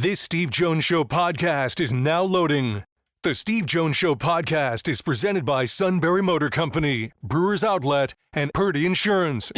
This Steve Jones Show podcast is now loading. The Steve Jones Show podcast is presented by Sunbury Motor Company, Brewers Outlet, and Purdy Insurance.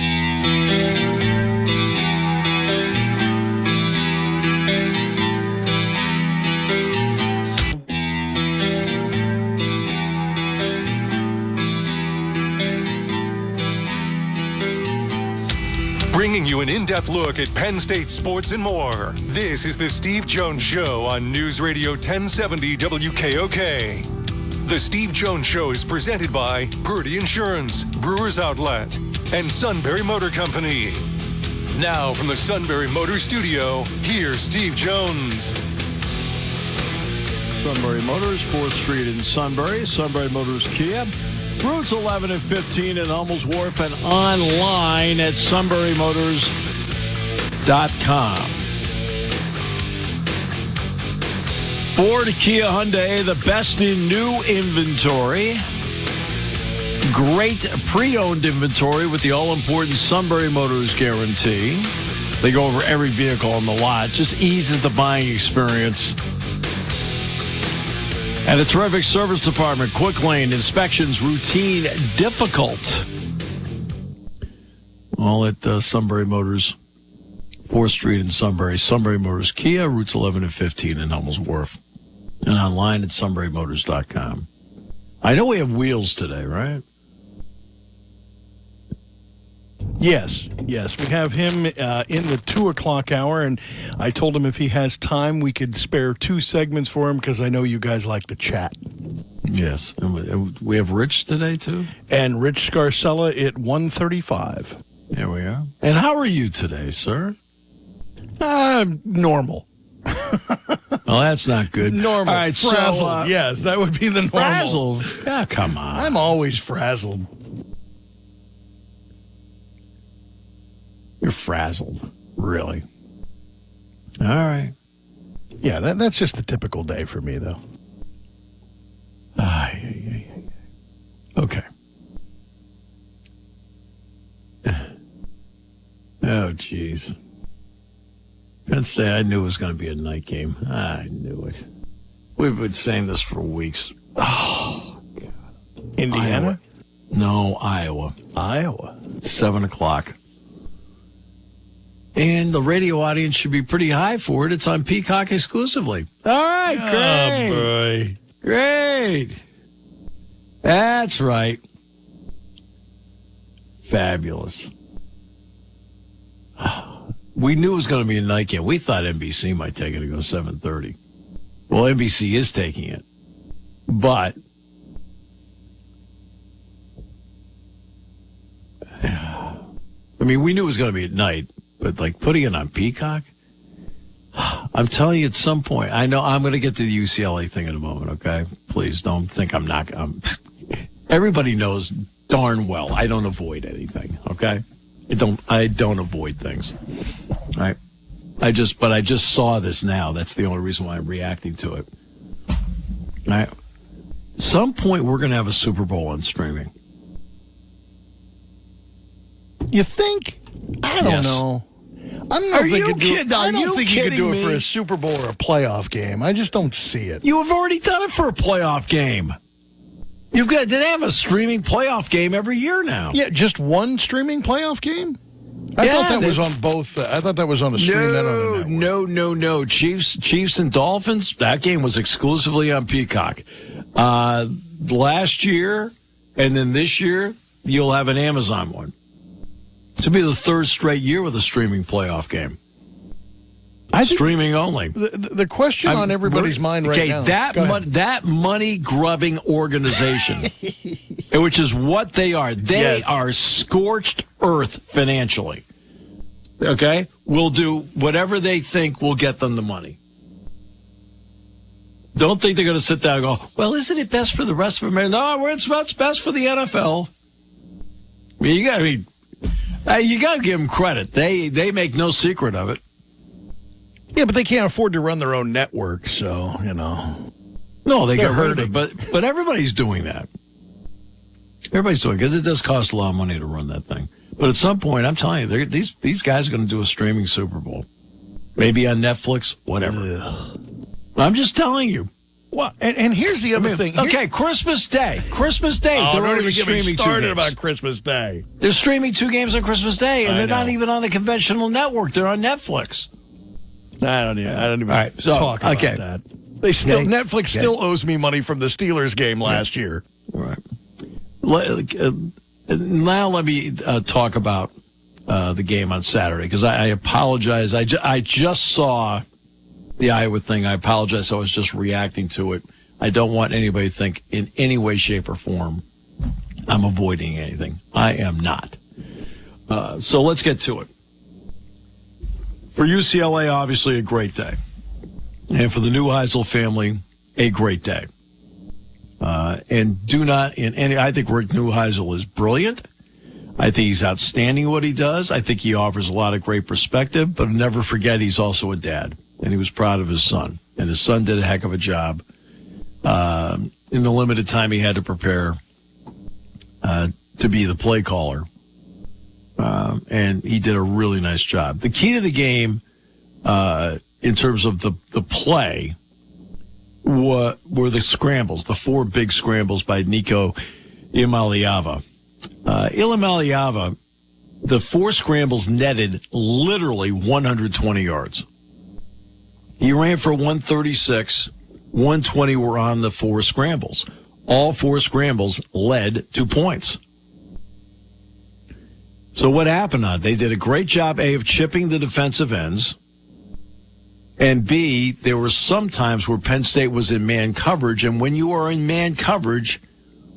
Bringing you an in-depth look at Penn State sports and more. This is the Steve Jones Show on News Radio 1070 WKOK. The Steve Jones Show is presented by Purdy Insurance, Brewers Outlet, and Sunbury Motor Company. Now from the Sunbury Motor Studio, here's Steve Jones. Sunbury Motors, 4th Street in Sunbury. Sunbury Motors Kia. Routes 11 and 15 at Hummels Wharf and online at sunburymotors.com. Ford, Kia, Hyundai, the best in new inventory. Great pre-owned inventory with the all-important Sunbury Motors guarantee. They go over every vehicle on the lot. Just eases the buying experience. And a terrific service department, quick lane, inspections, routine, difficult. All at Sunbury Motors, 4th Street in Sunbury. Sunbury Motors Kia, routes 11 and 15 in Hummels Wharf. And online at sunburymotors.com. I know we have wheels today, right? Yes. We have him in the 2 o'clock hour, and I told him if he has time, we could spare 2 segments for him because I know you guys like to chat. Yes. And we have Rich today, too? And Rich Scarcella at 1:35. There we are. And how are you today, sir? Normal. Well, that's not good. Normal. All right, frazzled. Yes, that would be the normal. Frazzled? Yeah, come on. I'm always frazzled. You're frazzled. Really? All right. Yeah, that's just a typical day for me, though. Okay. Oh, jeez. Penn State, I knew it was going to be a night game. I knew it. We've been saying this for weeks. Oh, God. Indiana? Iowa. No, Iowa. 7 o'clock. And the radio audience should be pretty high for it. It's on Peacock exclusively. All right, great. Oh, boy. Great. That's right. Fabulous. We knew it was going to be a night game. We thought NBC might take it to go 7:30. Well, NBC is taking it. But I mean, we knew it was going to be at night. But, like, putting it on Peacock? I'm telling you, at some point, I know I'm going to get to the UCLA thing in a moment, okay? Please don't think I'm not. Everybody knows darn well I don't avoid anything, okay? I don't avoid things. All right? I just saw this now. That's the only reason why I'm reacting to it. All right? At some point, we're going to have a Super Bowl on streaming. You think? I don't know. I don't know if they could do it. I don't think you could do it for a Super Bowl or a playoff game. I just don't see it. You have already done it for a playoff game. They have a streaming playoff game every year now. Yeah, just one streaming playoff game? I thought that was on both. I thought that was on a stream and on a network. No. Chiefs and Dolphins, that game was exclusively on Peacock. Last year and then this year, you'll have an Amazon one. This will be the 3rd straight year with a streaming playoff game. Streaming only. The question on everybody's mind right now. That money-grubbing organization, which is what they are. They are scorched earth financially. Okay? Will do whatever they think will get them the money. Don't think they're going to sit down and go, well, isn't it best for the rest of America? No, it's best for the NFL. I mean, you got to give them credit. They make no secret of it. Yeah, but they can't afford to run their own network, so, you know. No, they get rid of it. But everybody's doing that. Everybody's doing it because it does cost a lot of money to run that thing. But at some point, I'm telling you, these guys are going to do a streaming Super Bowl. Maybe on Netflix, whatever. Ugh. I'm just telling you. Well, and here's the other thing. Okay, Christmas Day. Christmas Day. Oh, they're don't even get me streaming started about Christmas Day. They're streaming 2 games on Christmas Day, and I they're know. not even on the conventional network. They're on Netflix. I don't even All right, so, talk about okay. that. They still Okay. Netflix still owes me money from the Steelers game last year. Right. Now let me talk about the game on Saturday, because I apologize. I just saw the Iowa thing. I apologize. I was just reacting to it. I don't want anybody to think in any way, shape, or form I'm avoiding anything. I am not. So let's get to it. For UCLA, obviously a great day. And for the Neuheisel family, a great day. And do not in any. I think Rick Neuheisel is brilliant. I think he's outstanding at what he does. I think he offers a lot of great perspective, but never forget he's also a dad, and he was proud of his son. And his son did a heck of a job in the limited time he had to prepare to be the play caller. And he did a really nice job. The key to the game in terms of the play were the scrambles, the 4 big scrambles by Nico Iamaleava. Iamaleava, the 4 scrambles netted literally 120 yards. He ran for 136. 120 were on the 4 scrambles. All 4 scrambles led to points. So what happened? They did a great job, A, of chipping the defensive ends, and B, there were some times where Penn State was in man coverage, and when you are in man coverage,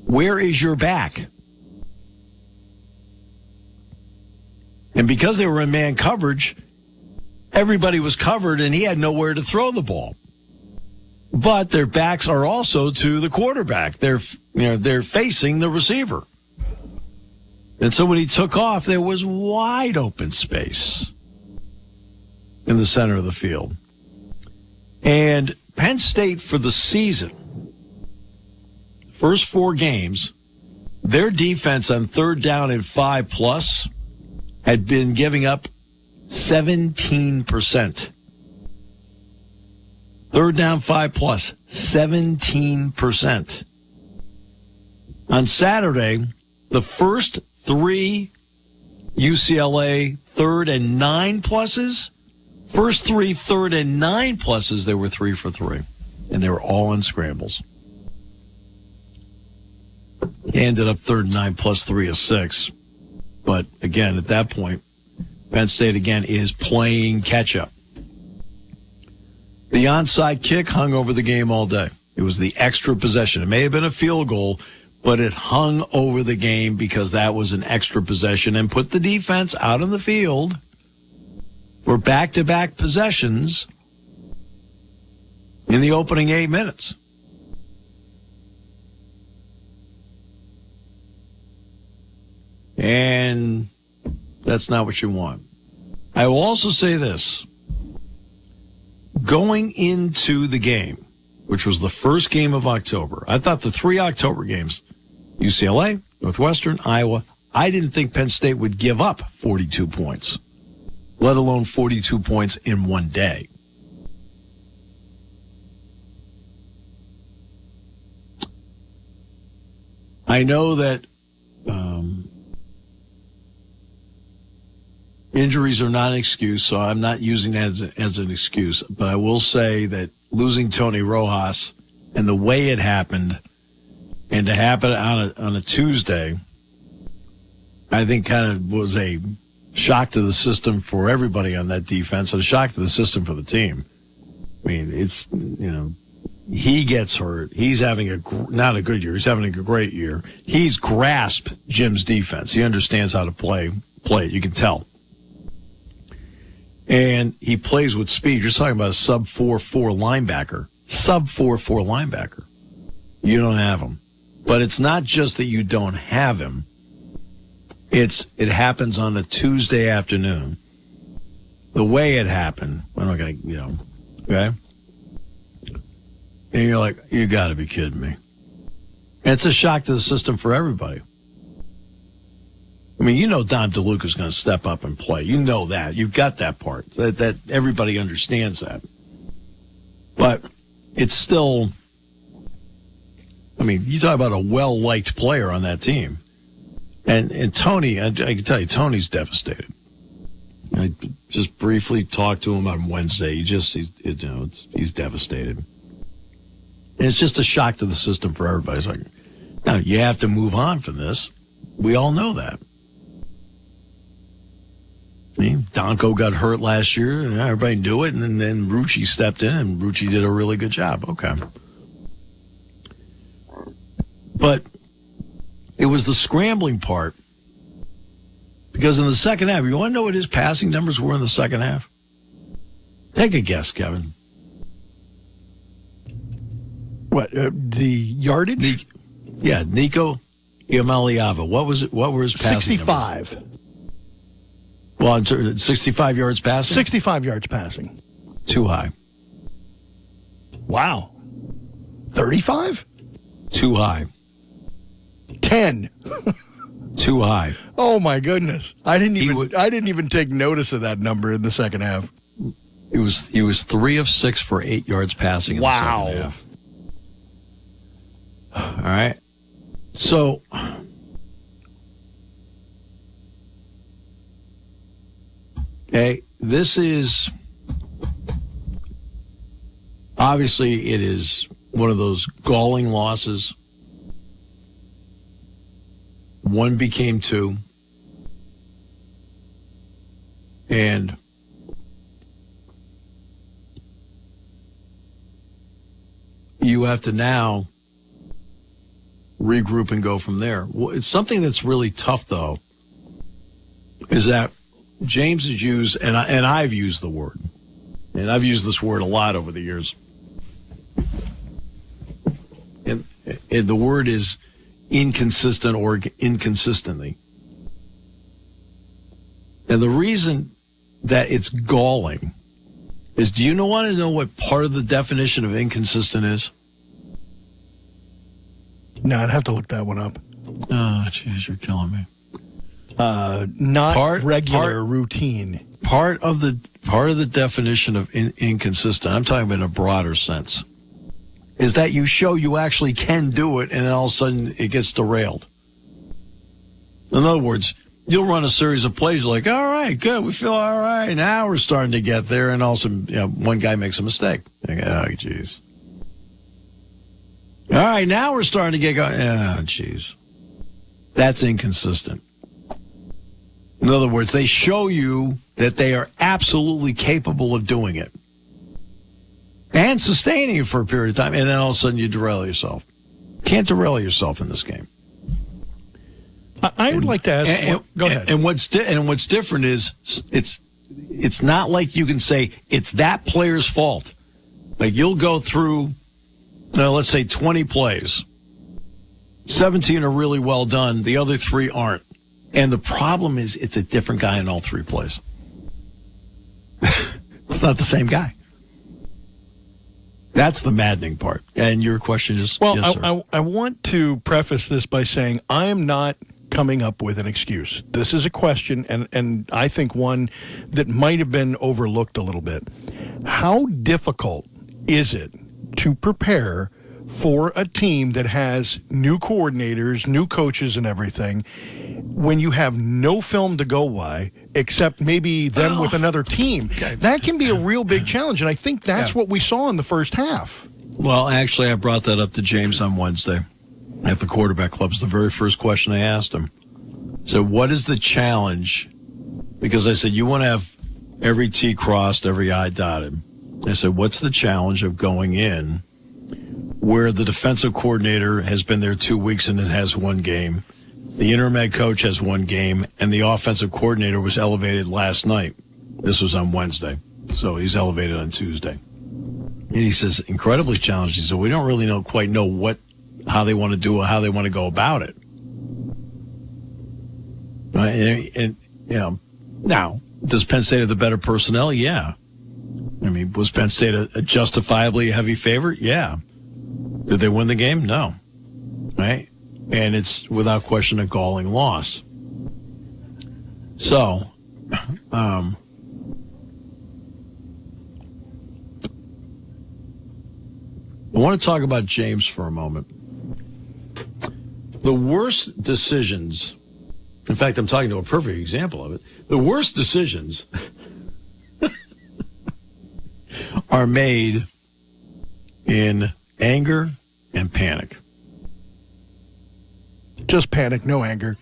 where is your back? And because they were in man coverage, everybody was covered, and he had nowhere to throw the ball. But their backs are also to the quarterback. They're facing the receiver. And so when he took off, there was wide open space in the center of the field. And Penn State for the season, first 4 games, their defense on 3rd down and 5+ had been giving up 17%. 3rd down, 5+, 17%. On Saturday, the first 3 UCLA 3rd and 9+, first 3 3rd and 9+, they were 3 for 3. And they were all on scrambles. He ended up 3rd and 9 plus 3 is 6. But again, at that point, Penn State again is playing catch up. The onside kick hung over the game all day. It was the extra possession. It may have been a field goal, but it hung over the game because that was an extra possession and put the defense out on the field for back-to-back possessions in the opening 8 minutes. And that's not what you want. I will also say this. Going into the game, which was the first game of October, I thought the 3 October games, UCLA, Northwestern, Iowa, I didn't think Penn State would give up 42 points, let alone 42 points in one day. I know that injuries are not an excuse, so I'm not using that as an excuse. But I will say that losing Tony Rojas and the way it happened, and to happen on a Tuesday, I think kind of was a shock to the system for everybody on that defense, and a shock to the system for the team. I mean, it's, he gets hurt. He's having not a good year. He's having a great year. He's grasped Jim's defense. He understands how to play it. You can tell. And he plays with speed. You're talking about a sub 4.4 linebacker. Sub 4.4 linebacker. You don't have him. But it's not just that you don't have him. It happens on a Tuesday afternoon. The way it happened, I'm not going to, okay? And you're like, you got to be kidding me. And it's a shock to the system for everybody. I I mean, you know Don DeLuca's going to step up and play. You know that. You've got that part. That everybody understands that. But it's still, I mean, you talk about a well-liked player on that team. And Tony, I can tell you, Tony's devastated. I just briefly talked to him on Wednesday. He's devastated. And it's just a shock to the system for everybody. It's like, now, you have to move on from this. We all know that. I mean, Donko got hurt last year, and everybody knew it, and then Rucci stepped in, and Rucci did a really good job. Okay. But it was the scrambling part, because in the second half, you want to know what his passing numbers were in the second half? Take a guess, Kevin. What, the yardage? Nico Iamaleava. What was it? What were his passing 65. numbers? Well, 65 yards passing? 65 yards passing. Too high. Wow. 35? Too high. 10. Too high. Oh my goodness! I didn't even take notice of that number in the second half. He was 3 of 6 for 8 yards passing in the second half. All right. So this is obviously it is one of those galling losses. 1 became 2. And you have to now regroup and go from there. It's something that's really tough, though, is that James has used, and I've used the word, and I've used this word a lot over the years, and the word is inconsistent or inconsistently. And the reason that it's galling is, do you want to know what part of the definition of inconsistent is? No, I'd have to look that one up. Oh, jeez, you're killing me. Regular routine. Part of the definition of inconsistent, I'm talking about in a broader sense, is that you show you actually can do it, and then all of a sudden it gets derailed. In other words, you'll run a series of plays like, all right, good, we feel all right. Now we're starting to get there, and all of a sudden, one guy makes a mistake. Oh, jeez. All right, now we're starting to get going. Oh, jeez. That's inconsistent. In other words, they show you that they are absolutely capable of doing it and sustaining it for a period of time, and then all of a sudden you derail yourself. Can't derail yourself in this game. I would like to ask. Go ahead. And what's different is it's not like you can say it's that player's fault. Like you'll go through, let's say 20 plays. 17 are really well done. The other 3 aren't. And the problem is it's a different guy in all 3 plays. It's not the same guy. That's the maddening part. And your question is, well, yes, sir. I want to preface this by saying I am not coming up with an excuse. This is a question, and I think one that might have been overlooked a little bit. How difficult is it to prepare for a team that has new coordinators, new coaches, and everything, when you have no film to go by, except maybe them with another team? Okay. That can be a real big challenge, and I think that's what we saw in the first half. Well, actually, I brought that up to James on Wednesday at the quarterback club. It's the very first question I asked him. So what is the challenge? Because I said, you want to have every T crossed, every I dotted. I said, what's the challenge of going in where the defensive coordinator has been there 2 weeks and it has 1 game, the interim head coach has 1 game, and the offensive coordinator was elevated last night. This was on Wednesday, so he's elevated on Tuesday. And he says, incredibly challenging. So we don't really quite know how they want to do it, how they want to go about it. And now, does Penn State have the better personnel? Yeah. I mean, was Penn State a justifiably heavy favorite? Yeah. Did they win the game? No. Right? And it's, without question, a galling loss. So, I want to talk about James for a moment. The worst decisions, in fact, I'm talking to a perfect example of it. The worst decisions are made in anger and panic. Just panic, no anger.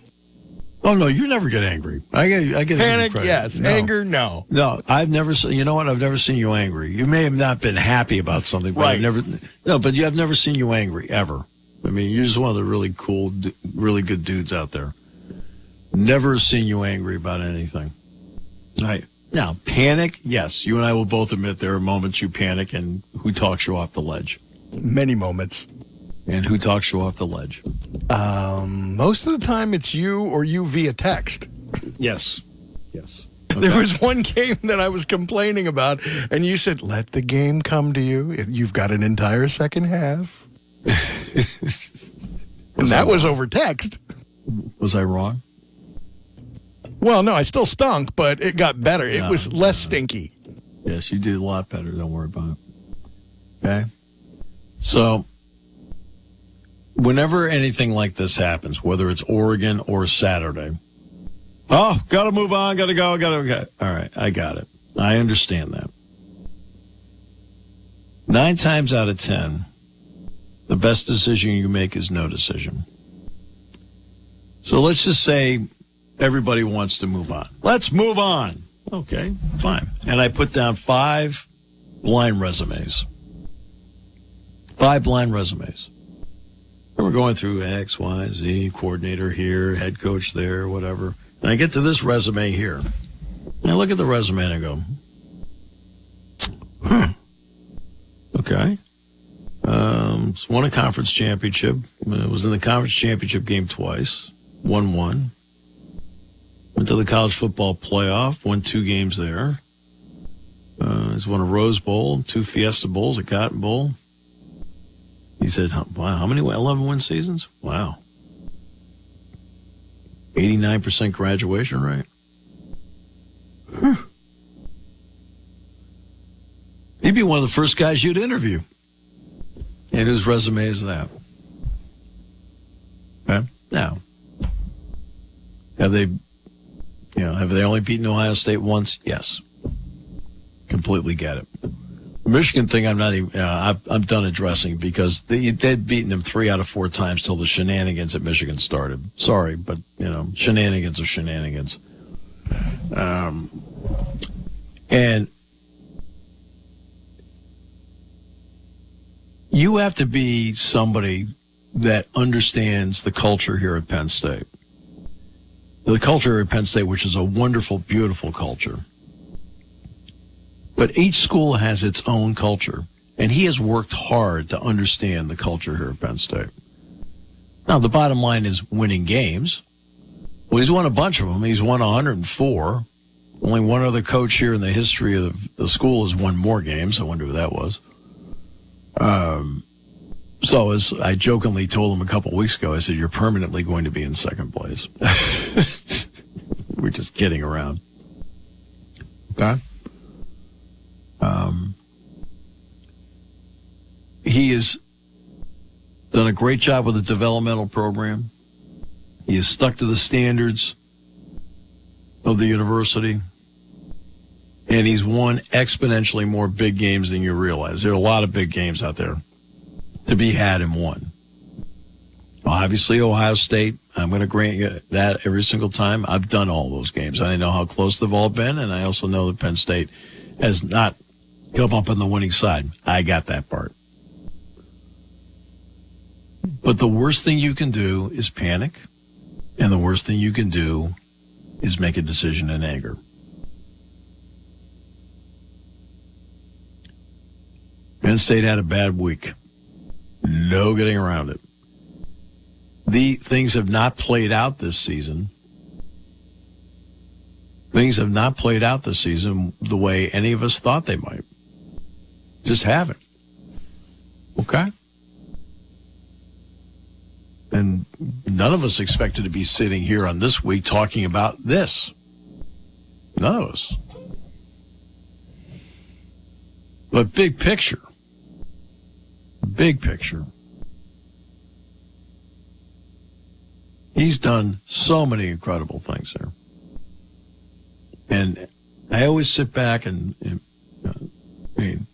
Oh, no, you never get angry. I get Panic, yes. No. Anger, no. No, I've never seen, you know what? I've never seen you angry. You may have not been happy about something, but Right. I've never seen you angry, ever. I mean, you're just one of the really cool, really good dudes out there. Never seen you angry about anything. Right. Now, panic, yes. You and I will both admit there are moments you panic, and who talks you off the ledge? Many moments. And who talks you off the ledge? Most of the time it's you or you via text. Yes. Yes. Okay. There was one game that I was complaining about, and you said, let the game come to you. You've got an entire second half. And that was over text. Was I wrong? Well, no, I still stunk, but it got better. It was less stinky. Yes, you did a lot better. Don't worry about it. Okay? So, whenever anything like this happens, whether it's Oregon or Saturday, oh, got to move on, got to go. All right, I got it. I understand that. 9 times out of 10, the best decision you make is no decision. So let's just say everybody wants to move on. Let's move on. Okay, fine. And I put down 5 blind resumes. 5 blind resumes. And we're going through X, Y, Z, coordinator here, head coach there, whatever. And I get to this resume here. And I look at the resume and I go, okay. Won a conference championship. Was in the conference championship game twice. Won 1. Went to the college football playoff. Won 2 games there. He's won a Rose Bowl, 2 Fiesta Bowls, a Cotton Bowl. He said, wow, how many 11 win seasons? Wow. 89% graduation rate. Whew. He'd be one of the first guys you'd interview. And whose resume is that? Okay. Now, have they only beaten Ohio State once? Yes. Completely get it. The Michigan thing, I'm not even. I'm done addressing because they'd beaten them 3 out of 4 times till the shenanigans at Michigan started. Sorry, but shenanigans are shenanigans. And you have to be somebody that understands the culture here at Penn State. The culture at Penn State, which is a wonderful, beautiful culture. But each school has its own culture, and he has worked hard to understand the culture here at Penn State. Now, the bottom line is winning games. Well, he's won a bunch of them. He's won 104. Only one other coach here in the history of the school has won more games. I wonder who that was. So as I jokingly told him a couple weeks ago, I said, you're permanently going to be in second place. We're just kidding around. Okay? He has done a great job with the developmental program. He has stuck to the standards of the university. And he's won exponentially more big games than you realize. There are a lot of big games out there to be had and won. Obviously, Ohio State, I'm going to grant you that every single time. I've done all those games. I know how close they've all been, and I also know that Penn State has not come up on the winning side. I got that part. But the worst thing you can do is panic, and the worst thing you can do is make a decision in anger. Penn State had a bad week. No getting around it. The things have not played out this season. Things have not played out this season the way any of us thought they might. Just haven't. Okay? And none of us expected to be sitting here on this week talking about this. None of us. But big picture, he's done so many incredible things there. And I always sit back and I mean,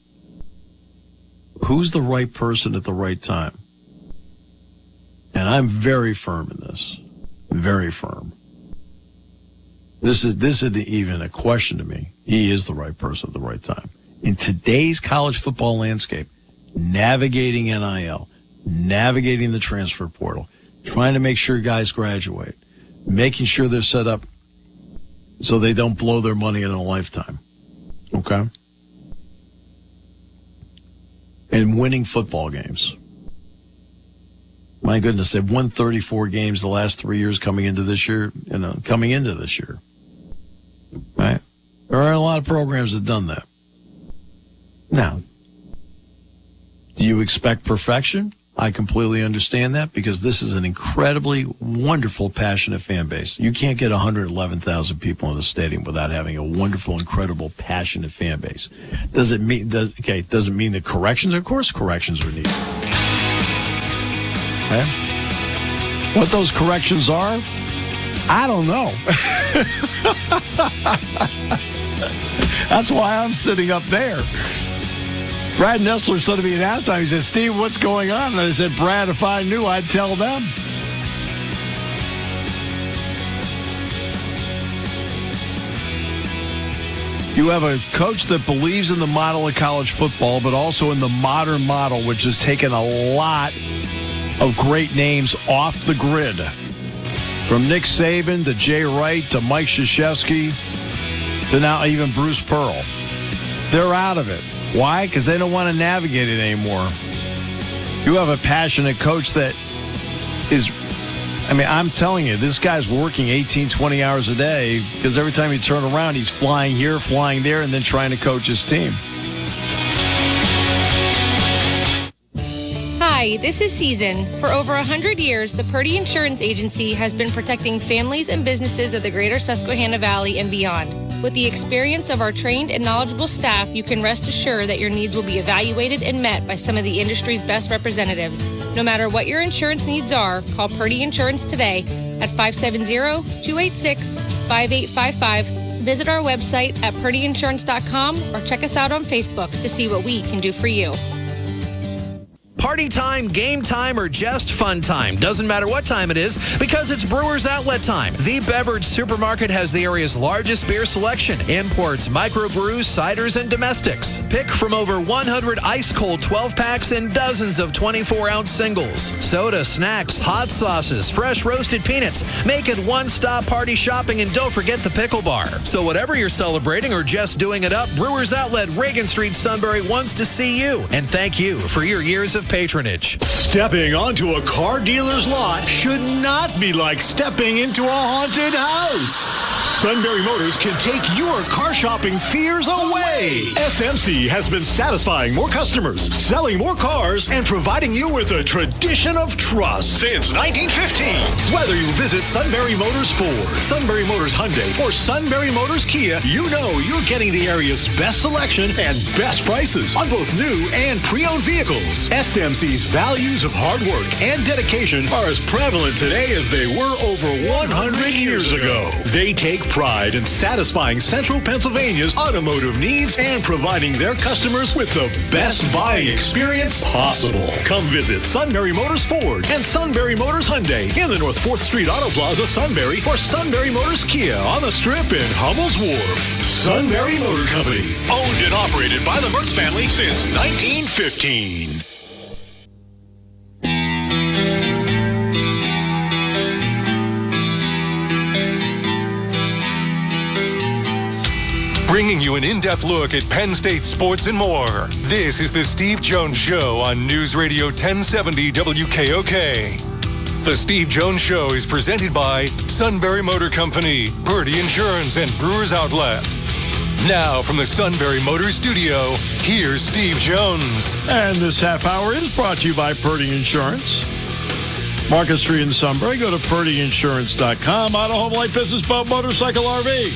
who's the right person at the right time? And I'm very firm in this. Very firm. This isn't even a question to me. He is the right person at the right time. In today's college football landscape, navigating NIL, navigating the transfer portal, trying to make sure guys graduate, making sure they're set up so they don't blow their money in a lifetime. Okay? And winning football games. My goodness, they've won 34 games the last 3 years coming into this year. Right? There are a lot of programs that have done that. Now, do you expect perfection? I completely understand that because this is an incredibly wonderful, passionate fan base. You can't get 111,000 people in the stadium without having a wonderful, incredible, passionate fan base. Does it mean that corrections? Of course corrections are needed. Okay? What those corrections are, I don't know. That's why I'm sitting up there. Brad Nessler said to me at halftime, he said, Steve, what's going on? And I said, Brad, if I knew, I'd tell them. You have a coach that believes in the model of college football, but also in the modern model, which has taken a lot of great names off the grid. From Nick Saban to Jay Wright to Mike Krzyzewski to now even Bruce Pearl. They're out of it. Why? Because they don't want to navigate it anymore. You have a passionate coach that is, I'm telling you, this guy's working 18, 20 hours a day because every time you turn around, he's flying here, flying there, and then trying to coach his team. Hi, this is Season. For over 100 years, the Purdy Insurance Agency has been protecting families and businesses of the greater Susquehanna Valley and beyond. With the experience of our trained and knowledgeable staff, you can rest assured that your needs will be evaluated and met by some of the industry's best representatives. No matter what your insurance needs are, call Purdy Insurance today at 570-286-5855. Visit our website at purdyinsurance.com or check us out on Facebook to see what we can do for you. Party time, game time, or just fun time. Doesn't matter what time it is because it's Brewers Outlet time. The Beverage Supermarket has the area's largest beer selection. Imports, microbrews, ciders, and domestics. Pick from over 100 ice-cold 12-packs and dozens of 24-ounce singles. Soda, snacks, hot sauces, fresh roasted peanuts. Make it one-stop party shopping, and don't forget the pickle bar. So whatever you're celebrating or just doing it up, Brewers Outlet, Reagan Street, Sunbury wants to see you. And thank you for your years of patronage. Stepping onto a car dealer's lot should not be like stepping into a haunted house. Sunbury Motors can take your car shopping fears away. SMC has been satisfying more customers, selling more cars, and providing you with a tradition of trust since 1915. Whether you visit Sunbury Motors Ford, Sunbury Motors Hyundai, or Sunbury Motors Kia, you know you're getting the area's best selection and best prices on both new and pre-owned vehicles. SMC's values of hard work and dedication are as prevalent today as they were over 100 years ago. They take pride in satisfying Central Pennsylvania's automotive needs and providing their customers with the best buying experience possible. Come visit Sunbury Motors Ford and Sunbury Motors Hyundai in the North 4th Street Auto Plaza, Sunbury, or Sunbury Motors Kia on the Strip in Hummel's Wharf. Sunbury Motor Company, owned and operated by the Mertz family since 1915. Bringing you an in-depth look at Penn State sports and more. This is the Steve Jones Show on News Radio 1070 WKOK. The Steve Jones Show is presented by Sunbury Motor Company, Purdy Insurance, and Brewers Outlet. Now from the Sunbury Motor Studio, here's Steve Jones. And this half hour is brought to you by Purdy Insurance. Market Street in Sunbury. Go to purdyinsurance.com. Auto, home, life, business, boat, motorcycle, RV.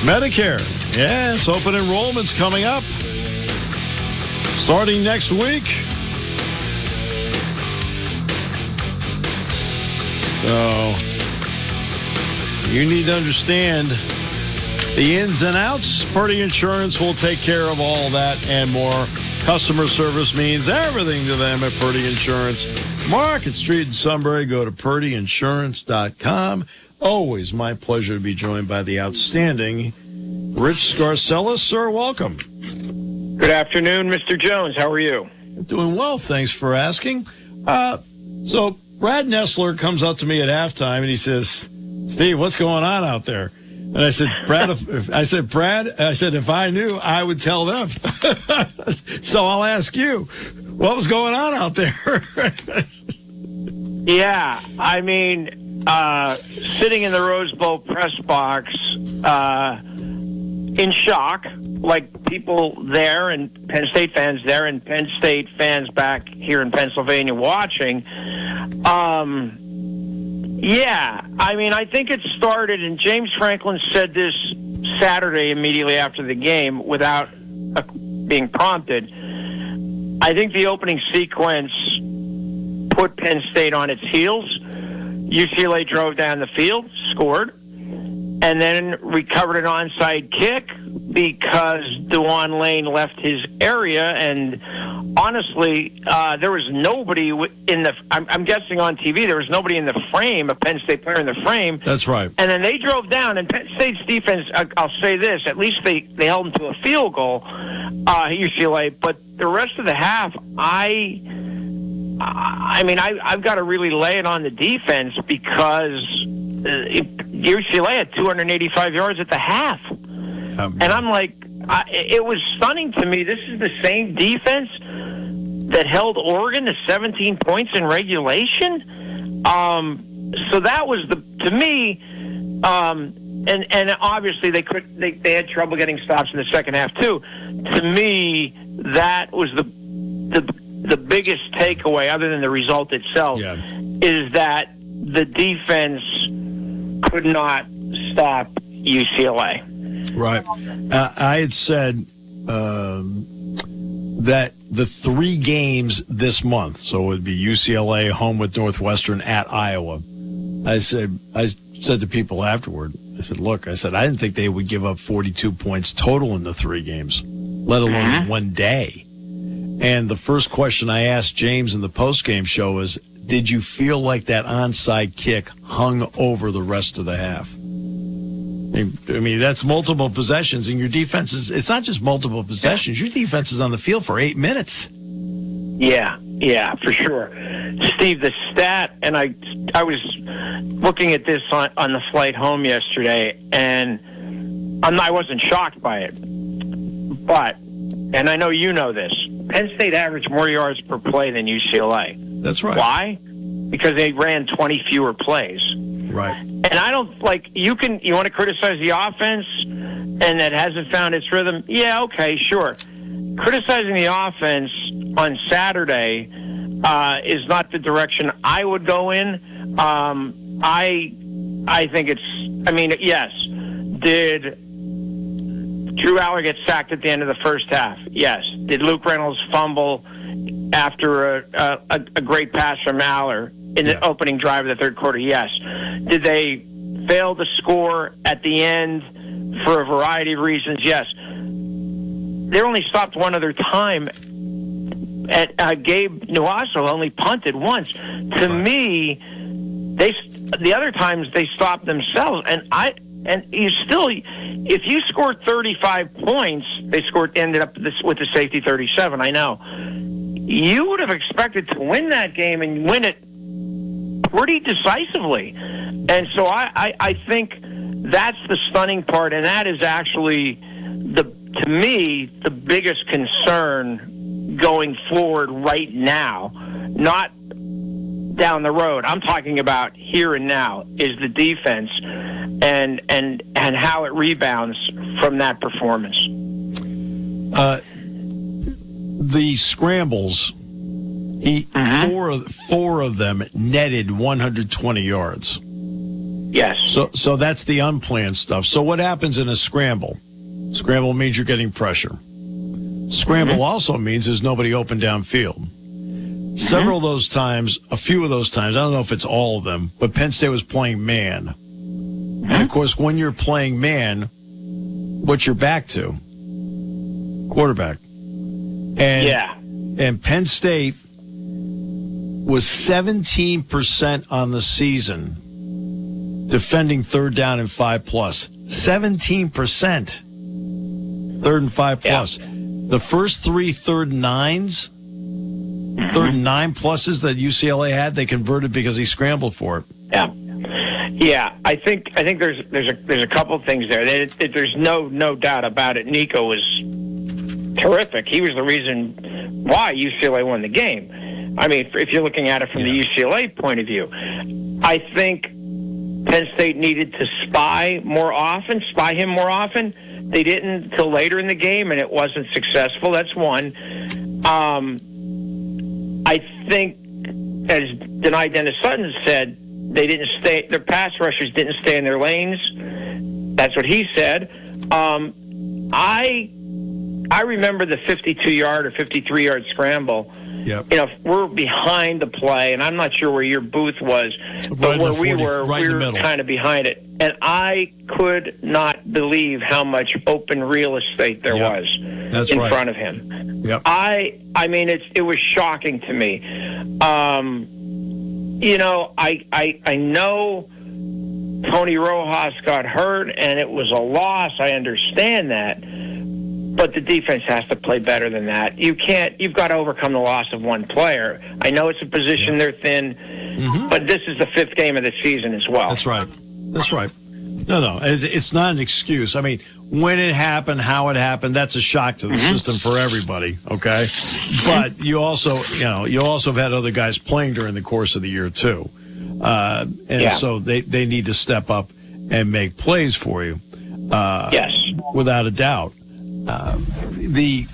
Medicare. Yes, open enrollment's coming up. Starting next week. So, you need to understand the ins and outs. Purdy Insurance will take care of all that and more. Customer service means everything to them at Purdy Insurance. Market Street in Sunbury. Go to purdyinsurance.com. Always my pleasure to be joined by the outstanding Rich Scarcella. Sir, welcome. Good afternoon, Mr. Jones. How are you? Doing well, thanks for asking. So Brad Nessler comes up to me at halftime and he says, Steve, what's going on out there? And I said, Brad, if I knew, I would tell them. So I'll ask you, what was going on out there? Yeah, I mean, sitting in the Rose Bowl press box, in shock, like people there and Penn State fans there and Penn State fans back here in Pennsylvania watching. Yeah, I mean, I think it started, and James Franklin said this Saturday immediately after the game without being prompted. I think the opening sequence put Penn State on its heels. UCLA drove down the field, scored, and then recovered an onside kick because DeJuan Lane left his area, and honestly, there was nobody in the, I'm guessing on TV, there was nobody in the frame, a Penn State player in the frame. That's right. And then they drove down, and Penn State's defense, I'll say this, at least they held them to a field goal, UCLA, but the rest of the half, I mean, I've got to really lay it on the defense because UCLA had 285 yards at the half. And I'm like, it was stunning to me. This is the same defense that held Oregon to 17 points in regulation. So that was to me, and obviously they had trouble getting stops in the second half too. To me, that was the biggest takeaway, other than the result itself, is that the defense could not stop UCLA. Right. I had said that the 3 games this month, so it would be UCLA, home with Northwestern, at Iowa. I said to people afterward, I said, look, I didn't think they would give up 42 points total in the 3 games, let alone in one day. And the first question I asked James in the postgame show was, did you feel like that onside kick hung over the rest of the half? I mean, that's multiple possessions, and your defense it's not just multiple possessions. Your defense is on the field for 8 minutes. Yeah, for sure. Steve, the stat, and I was looking at this on the flight home yesterday, and I wasn't shocked by it. But, and I know you know this, Penn State averaged more yards per play than UCLA. That's right. Why? Because they ran 20 fewer plays. Right. And I don't you want to criticize the offense and that hasn't found its rhythm. Yeah, okay, sure. Criticizing the offense on Saturday is not the direction I would go in. I think yes. Did Drew Aller get sacked at the end of the first half? Yes. Did Luke Reynolds fumble after a great pass from Aller in the opening drive of the third quarter? Yes. Did they fail to score at the end for a variety of reasons? Yes. They only stopped one other time. Gabe Nuasso only punted once. To me, the other times they stopped themselves. And you still, if you scored 35 points, ended up with the safety 37. I know. You would have expected to win that game and win it pretty decisively. And so I think that's the stunning part, and that is actually, to me, the biggest concern going forward right now, not down the road. I'm talking about here and now, is the defense and how it rebounds from that performance. The scrambles, four of them netted 120 yards. Yes. So that's the unplanned stuff. So what happens in a scramble? Scramble means you're getting pressure. Scramble also means there's nobody open downfield. Several of those times, a few of those times, I don't know if it's all of them, but Penn State was playing man. And, of course, when you're playing man, what's your back to? Quarterback. And Penn State was 17% on the season defending third down and 5+. 17%. Third and 5+. The first 3 third and 9s, third and 9+s that UCLA had, they converted because he scrambled for it. Yeah. I think there's a couple of things there. There's no doubt about it. Nico was terrific. He was the reason why UCLA won the game. I mean, if you're looking at it from the UCLA point of view, I think Penn State needed to spy him more often. They didn't until later in the game, and it wasn't successful. That's one. I think, as Denai Dennis Sutton said, their pass rushers didn't stay in their lanes. That's what he said. I remember the 52-yard or 53-yard scramble. Yep. We're behind the play, and I'm not sure where your booth was, but where we were kind of behind it. And I could not believe how much open real estate there was in front of him. Yep. I mean, it was shocking to me. I know Tony Rojas got hurt, and it was a loss. I understand that. But the defense has to play better than that. You've got to overcome the loss of one player. I know it's a position they're thin, but this is the 5th game of the season as well. That's right. No, it's not an excuse. I mean, when it happened, how it happened, that's a shock to the system for everybody, okay? But you also have had other guys playing during the course of the year, too. So they need to step up and make plays for you. Yes. Without a doubt. They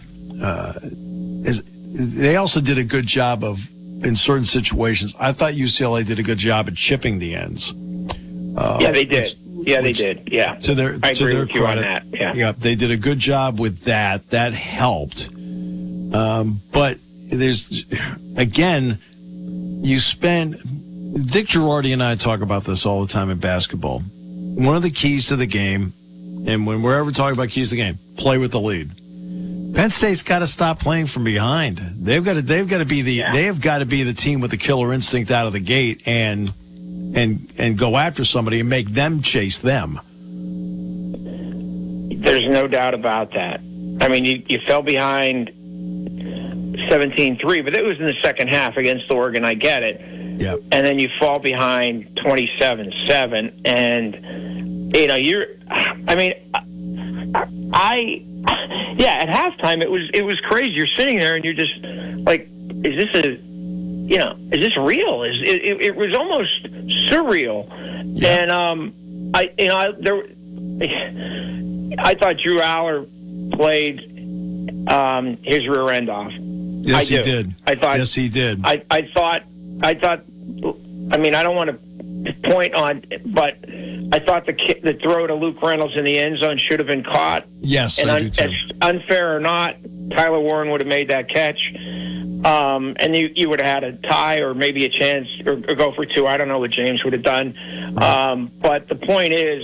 also did a good job of, in certain situations, I thought UCLA did a good job at chipping the ends. They did. They did. Yeah. I agree with you on that. Yeah, they did a good job with that. That helped. But there's, again, Dick Girardi and I talk about this all the time in basketball. One of the keys to the game, and when we're ever talking about keys to the game, play with the lead. Penn State's got to stop playing from behind. They've got to be the team with the killer instinct out of the gate and go after somebody and make them chase them. There's no doubt about that. I mean, you fell behind 17-3, but it was in the second half against Oregon. I get it. Yep. And then you fall behind 27-7, and at halftime it was crazy. You're sitting there and you're just like, is this real? It was almost surreal. Yeah. And I thought Drew Aller played his rear end off. Yes, he did. Yes, he did. I thought. I mean, I don't want to point on, but I thought the throw to Luke Reynolds in the end zone should have been caught. Yes, I do too. Unfair or not, Tyler Warren would have made that catch, and you would have had a tie or maybe a chance or go for 2. I don't know what James would have done, right. But the point is,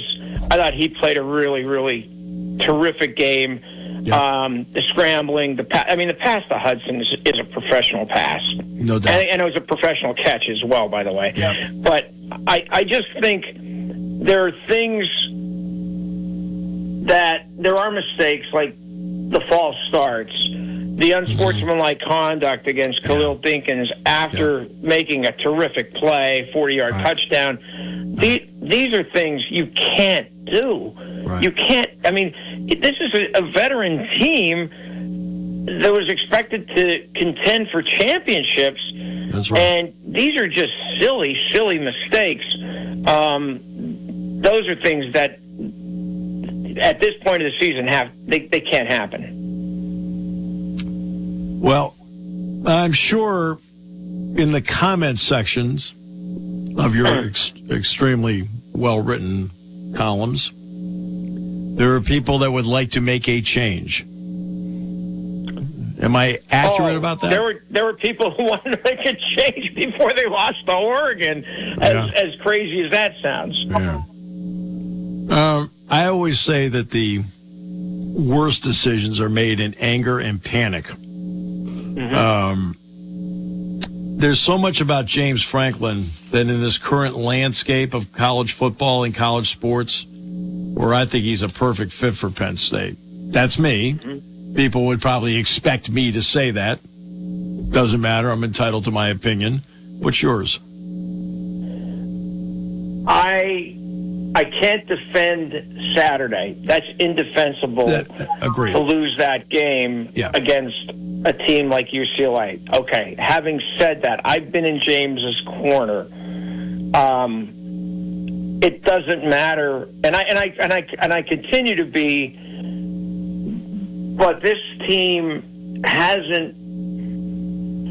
I thought he played a really, really terrific game. Yep. The scrambling, the pass to Hudson is a professional pass. No doubt. And it was a professional catch as well, by the way. Yep. But I just think there are things that there are mistakes, like the false starts, the unsportsmanlike conduct against Khalil Dinkins after making a terrific play, 40-yard touchdown. These are things you can't do. Right. You can't. I mean, this is a veteran team that was expected to contend for championships. That's right. And these are just silly, silly mistakes. Those are things that, at this point of the season, they can't happen. Well, I'm sure in the comment sections of your extremely well-written columns. There are people that would like to make a change. Am I accurate about that? There were people who wanted to make a change before they lost to Oregon, as crazy as that sounds. Yeah. I always say that the worst decisions are made in anger and panic. Mm-hmm. There's so much about James Franklin that in this current landscape of college football and college sports, where I think he's a perfect fit for Penn State. That's me. Mm-hmm. People would probably expect me to say that. Doesn't matter. I'm entitled to my opinion. What's yours? I can't defend Saturday. That's indefensible agreed. To lose that game against a team like UCLA. Okay, having said that, I've been in James's corner. It doesn't matter, and I continue to be. But this team hasn't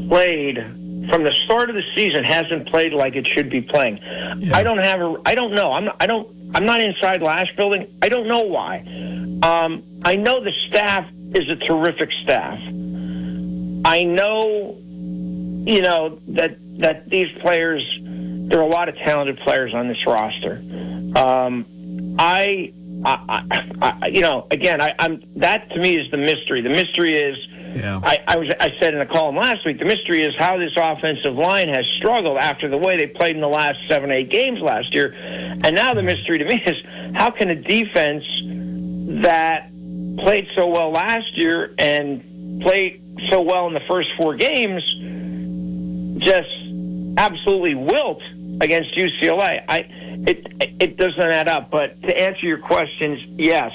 played from the start of the season. Hasn't played like it should be playing. Yeah. I don't know. I'm not inside Lash Building. I don't know why. I know the staff is a terrific staff. I know, that these players. There are a lot of talented players on this roster. I'm that to me is the mystery. The mystery is, I said in a column last week, the mystery is how this offensive line has struggled after the way they played in the last 7-8 games last year. And now the mystery to me is how can a defense that played so well last year and played so well in the first 4 games just absolutely wilt against UCLA. It doesn't add up. But to answer your questions, yes,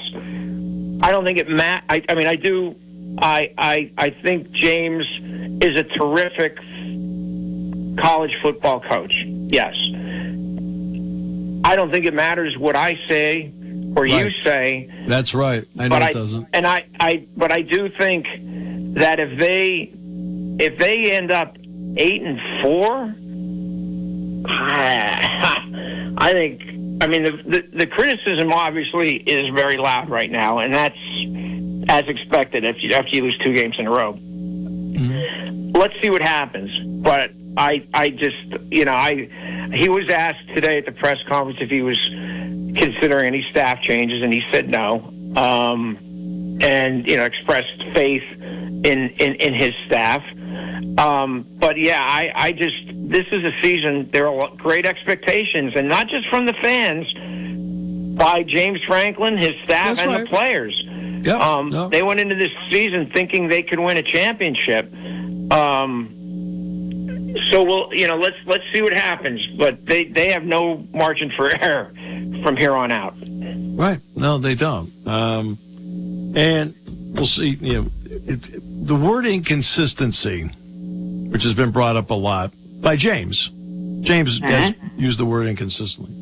I don't think it matters. I mean, I do. I think James is a terrific college football coach. Yes, I don't think it matters what I say or you say. That's right. I know it doesn't. And but I do think that if they end up 8-4. I think. I mean, the criticism obviously is very loud right now, and that's as expected after you lose 2 games in a row. Mm-hmm. Let's see what happens. But I just, he was asked today at the press conference if he was considering any staff changes, and he said no, and expressed faith in his staff. But I just, this is a season, there are great expectations, and not just from the fans, by James Franklin, his staff, That's and right. the players. Yep. They went into this season thinking they could win a championship. So let's see what happens. But they have no margin for error from here on out. Right. No, they don't. And we'll see. The word inconsistency, which has been brought up a lot by James. James has used the word inconsistently.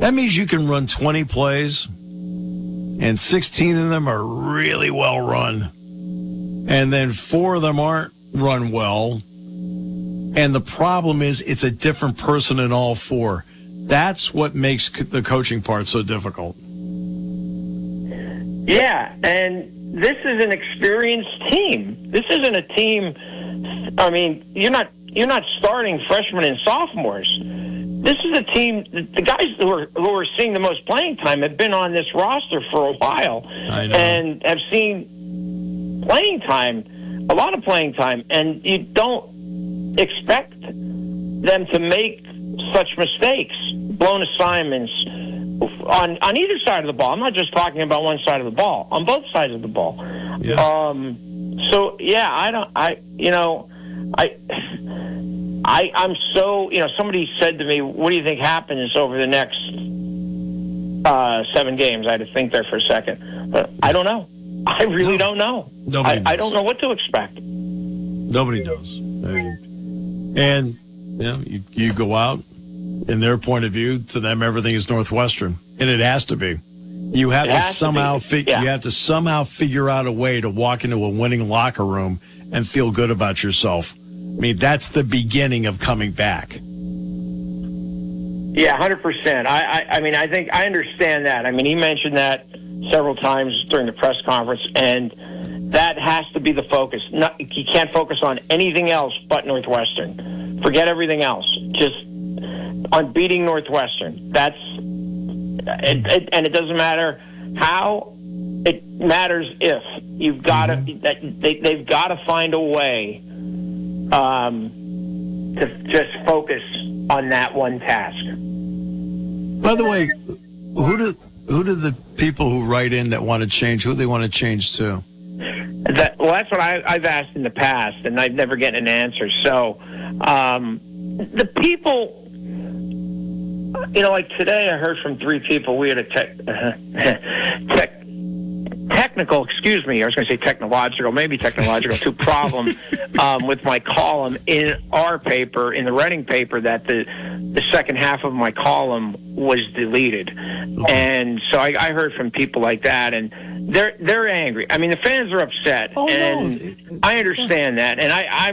That means you can run 20 plays, and 16 of them are really well run, and then 4 of them aren't run well. And the problem is it's a different person in all 4. That's what makes the coaching part so difficult. Yeah, and this is an experienced team. This isn't a team. I mean, you're not starting freshmen and sophomores. This is a team. The guys who are seeing the most playing time have been on this roster for a while and have seen playing time, a lot of playing time, and you don't expect them to make such mistakes, blown assignments on either side of the ball. I'm not just talking about one side of the ball, on both sides of the ball. Yeah. I'm so, somebody said to me, what do you think happens over the next 7 games? I had to think there for a second. But I don't know. I really don't know. I don't know what to expect. Nobody knows. And, you go out, in their point of view, to them, everything is Northwestern. And it has to be. You have to somehow figure out a way to walk into a winning locker room and feel good about yourself. I mean, that's the beginning of coming back. Yeah, 100%. I mean, I think I understand that. I mean, he mentioned that several times during the press conference, and that has to be the focus. He can't focus on anything else but Northwestern. Forget everything else. Just on beating Northwestern. That's it, and it doesn't matter how. It matters if you've got to. They've got to find a way to just focus on that one task. By the way, who do the people who write in that want to change? Who do they want to change to? Well, that's what I've asked in the past, and I've never gotten an answer. So, the people, like today, I heard from 3 people. We had a technical, excuse me, I was going to say technological, maybe technological, too, problem with my column in our paper, in the Reading paper, that the second half of my column was deleted. And so I heard from people like that, and they're angry. I mean, the fans are upset, and I understand that, and I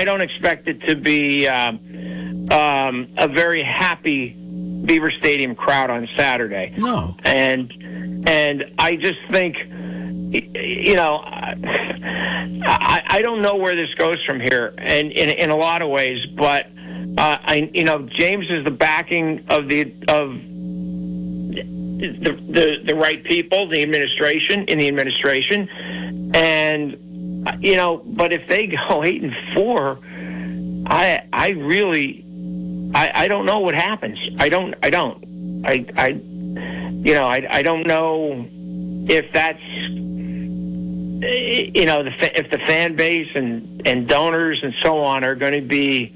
don't expect it to be a very happy Beaver Stadium crowd on Saturday. No. And I just think, I don't know where this goes from here, and in a lot of ways. But James is the backing of the right people, the administration, and but if they go 8-4, I really don't know what happens. I don't know if that's, if the fan base and donors and so on are going to be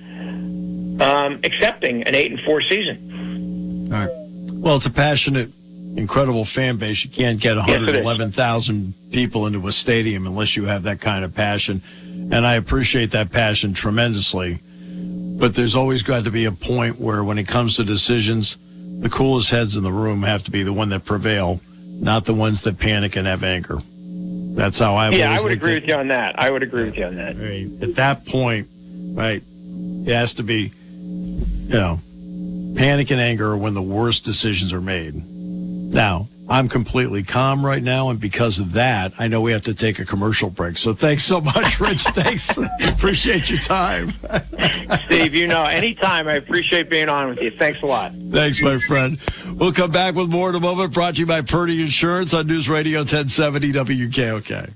accepting an 8-4 season. All right. Well, it's a passionate, incredible fan base. You can't get 111,000 people into a stadium unless you have that kind of passion. And I appreciate that passion tremendously. But there's always got to be a point where when it comes to decisions, the coolest heads in the room have to be the one that prevail, not the ones that panic and have anger. That's how I would agree with you on that. Right. At that point, right, it has to be, panic and anger are when the worst decisions are made. Now, I'm completely calm right now, and because of that, I know we have to take a commercial break. So thanks so much, Rich. Thanks. Appreciate your time. Steve, anytime. I appreciate being on with you. Thanks a lot. Thanks, my friend. We'll come back with more in a moment, brought to you by Purdy Insurance on News Radio 1070 WKOK.